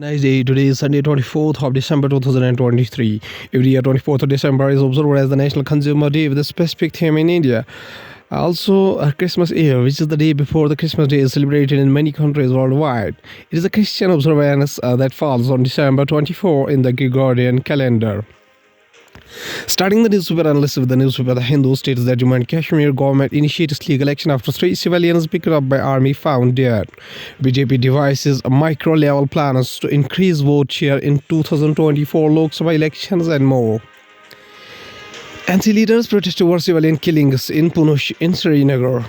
Nice day. Today is Sunday, 24th of December 2023. Every year, 24th of December is observed as the National Consumer Day with a specific theme in India. Also, Christmas Eve, which is the day before the Christmas Day, is celebrated in many countries worldwide. It is a Christian observance that falls on December 24 in the Gregorian calendar. Starting the newspaper analysis with the newspaper, The Hindu states that Jammu and Kashmir government initiates legal action after 3 civilians picked up by army found dead. BJP devises micro-level plans to increase vote share in 2024 Lok Sabha elections and more. NC leaders protest over civilian killings in Punuch in Srinagar.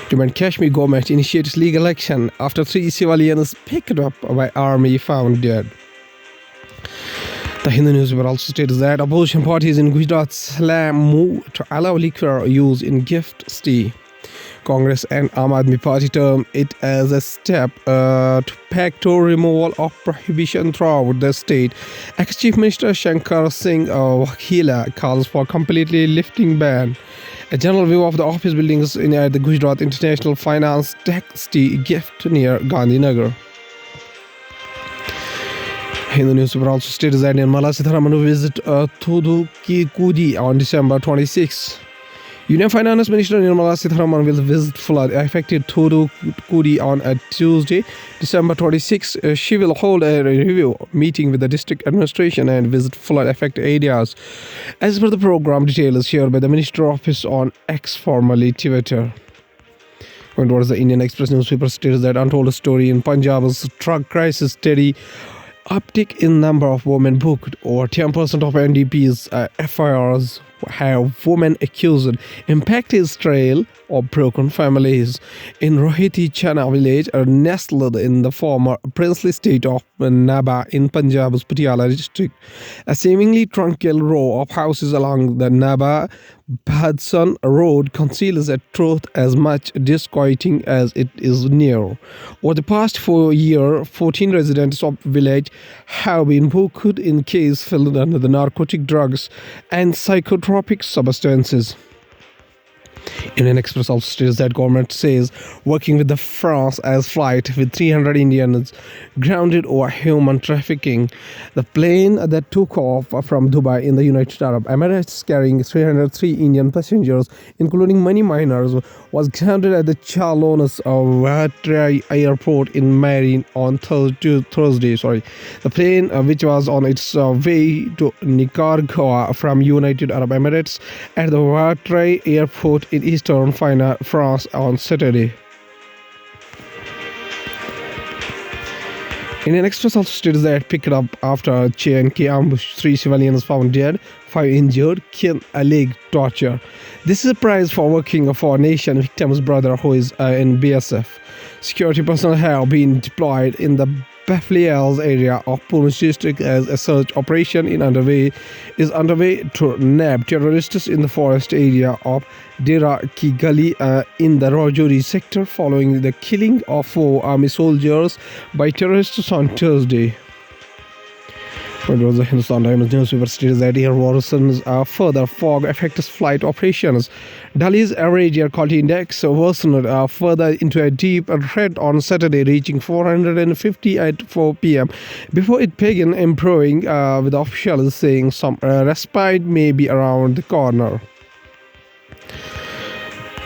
Jammu and Kashmir government initiates legal action after 3 civilians picked up by army found dead. The Hindu newspaper also states that opposition parties in Gujarat slam move to allow liquor use in gift stay. Congress and Aam Aadmi Party term it as a step to facto removal of prohibition throughout the state. Ex-Chief Minister Shankar Singh Waghela calls for completely lifting ban. A general view of the office buildings at the Gujarat International Finance Taxi gift near Gandhinagar. Hindu newspaper also states that Nirmala Sitharaman will visit Thoothukudi on December 26. Union Finance Minister Nirmala Sitharaman will visit flood-affected Thoothukudi on a Tuesday, December 26. She will hold a review meeting with the district administration and visit flood-affected areas. As per the program, details shared by the Minister Office on X, formerly Twitter. Going towards the Indian Express newspaper states that untold story in Punjab's drug crisis steady uptick in number of women booked. Over 10% of NDP's FIRs have women accused. Impact is trail of broken families in Rohiti Chana village, nestled in the former princely state of Naba in Punjab's Patiala district. A seemingly tranquil row of houses along the Naba Bhadson Road conceals a truth as much disquieting as it is near. Over the past 4 years, 14 residents of village have been booked in case filled under the narcotic drugs and psychotropic substances. Indian Express also states that government says working with the France as flight with 300 Indians grounded over human trafficking. The plane that took off from Dubai in the United Arab Emirates carrying 303 Indian passengers, including many minors, was grounded at the Charlones Vatrai airport in Marine on Thursday. The plane, which was on its way to Nicaragua from United Arab Emirates at the Vatrai airport in eastern France on Saturday. Indian Express also states that picked up after J&K ambush, 3 civilians found dead, 5 injured, killed, alleged torture. This is a prize for working for a nation victim's brother who is in BSF. Security personnel have been deployed in the Baflials area of Punuch district as a search operation is underway to nab terrorists in the forest area of Dera Ki Gali in the Rajouri sector following the killing of 4 army soldiers by terrorists on Thursday. The Hindustan Times newspaper states that air worsens further fog affects flight operations. Delhi's average air quality index worsened further into a deep red on Saturday, reaching 450 at 4 p.m. before it began improving, with officials saying some respite may be around the corner.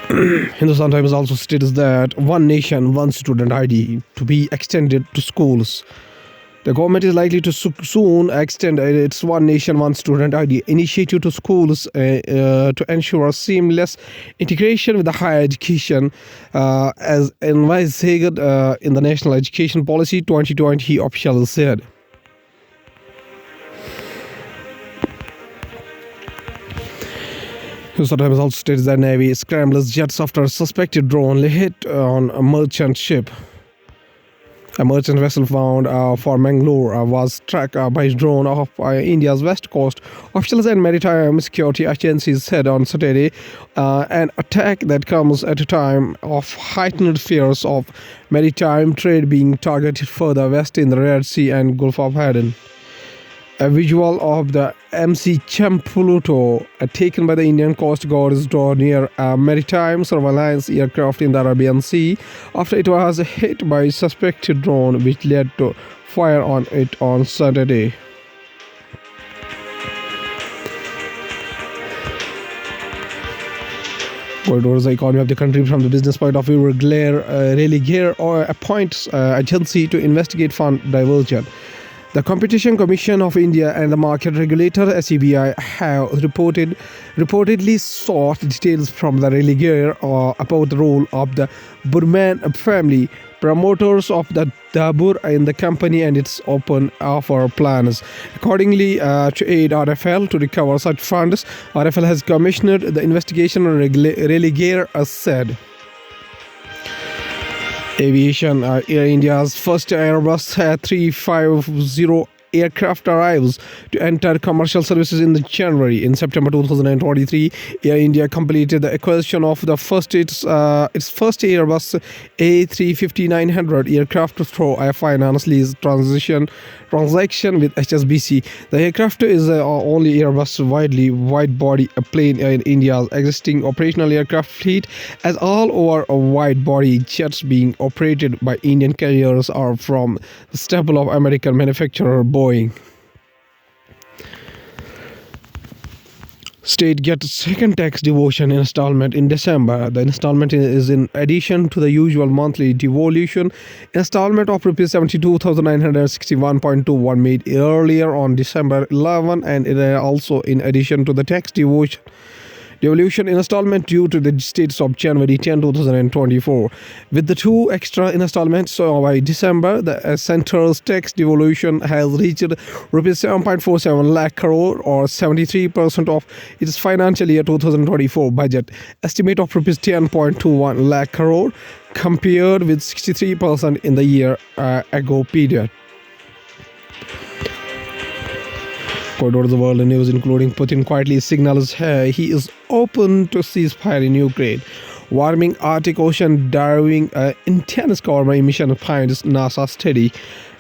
Hindustan Times also states that One Nation, One Student ID to be extended to schools. The government is likely to soon extend its One Nation, One Student ID initiative to schools to ensure seamless integration with the higher education, as envisaged in the National Education Policy 2020, officials said. The Times also states that Navy scrambles jets after a suspected drone hit on a merchant ship. A merchant vessel found for Mangalore was struck by a drone off India's west coast. Officials and maritime security agencies said on Saturday an attack that comes at a time of heightened fears of maritime trade being targeted further west in the Red Sea and Gulf of Aden. A visual of the MC Champuluto taken by the Indian Coast Guard is drawn near a maritime surveillance aircraft in the Arabian Sea after it was hit by a suspected drone, which led to fire on it on Saturday. Going towards the economy of the country from the business point of view, Religare appoints agency to investigate fund diversion. The Competition Commission of India and the market regulator SEBI have reportedly sought details from the Religare about the role of the Burman family, promoters of the Dabur in the company and its open offer plans. Accordingly, to aid RFL to recover such funds, RFL has commissioned the investigation on Religare, as said. Aviation, Air India's first Airbus 350 aircraft arrives to enter commercial services in January. In September 2023, Air India completed the acquisition of its first Airbus A350-900 aircraft through a finance lease transaction with HSBC. The aircraft is the only Airbus wide-body plane in India's existing operational aircraft fleet, as all over wide-body jets being operated by Indian carriers are from the staple of American manufacturer Boeing. State gets second tax devolution installment in December. The installment is in addition to the usual monthly devolution installment of Rs 72,961.21 made earlier on December 11, and it is also in addition to the tax devolution installment due to the dates of January 10, 2024. With the two extra installments by December, the centre's tax devolution has reached Rs 7.47 lakh crore, or 73% of its financial year 2024 budget estimate of Rs 10.21 lakh crore, compared with 63% in the year ago period. Going over the world news, including Putin quietly signals he is open to ceasefire in Ukraine. Warming Arctic Ocean driving intense carbon emission finds NASA steady.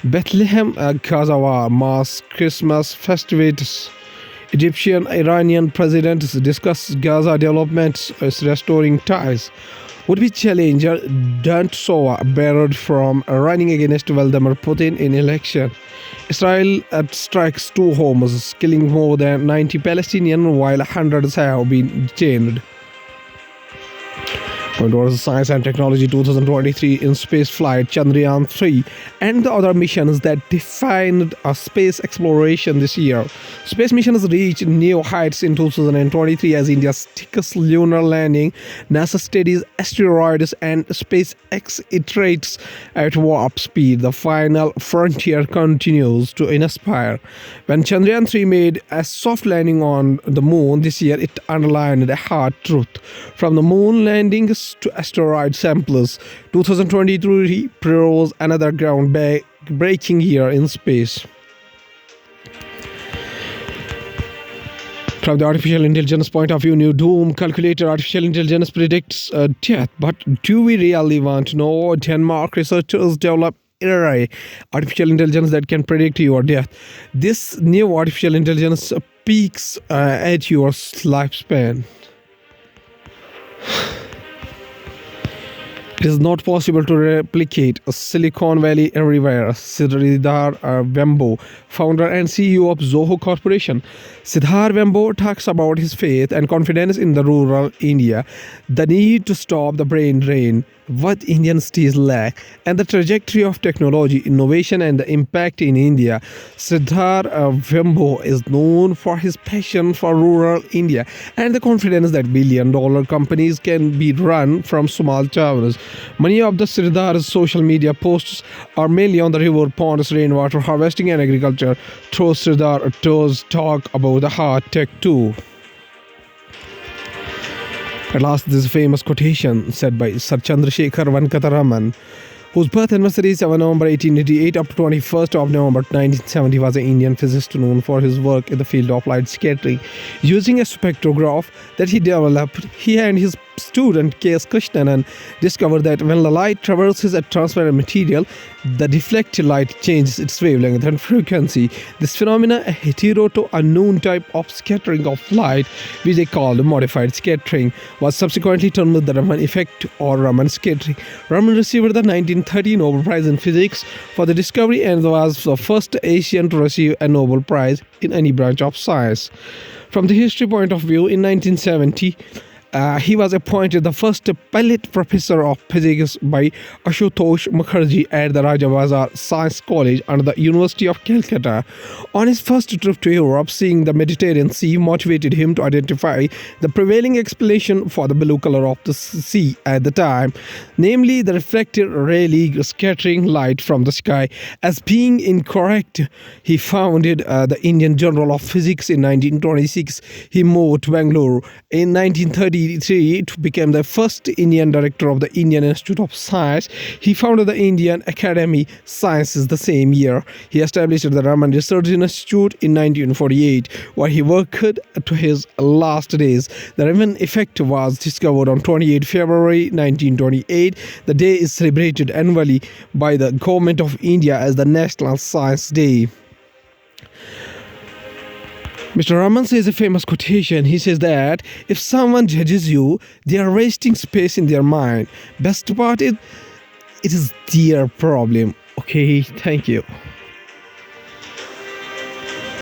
Bethlehem Gaza war mass Christmas festivities. Egyptian-Iranian presidents discuss Gaza developments as restoring ties. Would-be challenger Dantsova barred from running against Vladimir Putin in election. Israel strikes two homes, killing more than 90 Palestinians while hundreds have been detained. Going towards Science and Technology 2023 in space flight, Chandrayaan-3 and the other missions that defined space exploration this year. Space missions reached new heights in 2023 as India's thickest lunar landing. NASA studies asteroids and SpaceX iterates at warp speed. The final frontier continues to inspire. When Chandrayaan-3 made a soft landing on the moon this year, it underlined a hard truth. From the moon landings to asteroid samples, 2023 proves another ground-breaking year in space. From the artificial intelligence point of view, new doom calculator artificial intelligence predicts death. But do we really want to know? Denmark researchers develop AI, artificial intelligence that can predict your death. This new artificial intelligence peaks at your lifespan. It is not possible to replicate a Silicon Valley everywhere. Sridhar Vembu, founder and CEO of Zoho Corporation. Sridhar Vembu talks about his faith and confidence in the rural India, the need to stop the brain drain, what Indian cities lack, and the trajectory of technology, innovation, and the impact in India. Sridhar Vembu is known for his passion for rural India and the confidence that billion-dollar companies can be run from small towns. Many of the Sridhar's social media posts are mainly on the river, ponds, rainwater harvesting, and agriculture. Though Sridhar does talk about the hard tech too. At last, this famous quotation said by Sir Chandrasekhar Venkataraman, whose birth anniversary is 7 November 1888 up to 21st of November 1970, was an Indian physicist known for his work in the field of light scattering. Using a spectrograph that he developed, he and his student K.S. Krishnan discovered that when the light traverses a transparent material, the deflected light changes its wavelength and frequency. This phenomena, a heteroto unknown type of scattering of light, which they called modified scattering, was subsequently termed the Raman effect or Raman scattering. Raman received the 1930 Nobel Prize in Physics for the discovery and was the first Asian to receive a Nobel Prize in any branch of science. From the history point of view, in 1970, he was appointed the first Pellet Professor of Physics by Ashutosh Mukherjee at the Rajabazar Science College under the University of Calcutta. On his first trip to Europe, seeing the Mediterranean Sea motivated him to identify the prevailing explanation for the blue color of the sea at the time, namely the reflected Rayleigh scattering light from the sky, as being incorrect. He founded the Indian Journal of Physics in 1926. He moved to Bangalore in 1930 to become the first Indian director of the Indian Institute of Science. He founded the Indian Academy Sciences the same year. He established the Raman Research Institute in 1948, where he worked to his last days. The Raman effect was discovered on 28 February 1928. The day is celebrated annually by the Government of India as the National Science Day. Mr. Raman says a famous quotation. He says that if someone judges you, they are wasting space in their mind. Best part is, it is their problem. Okay, thank you.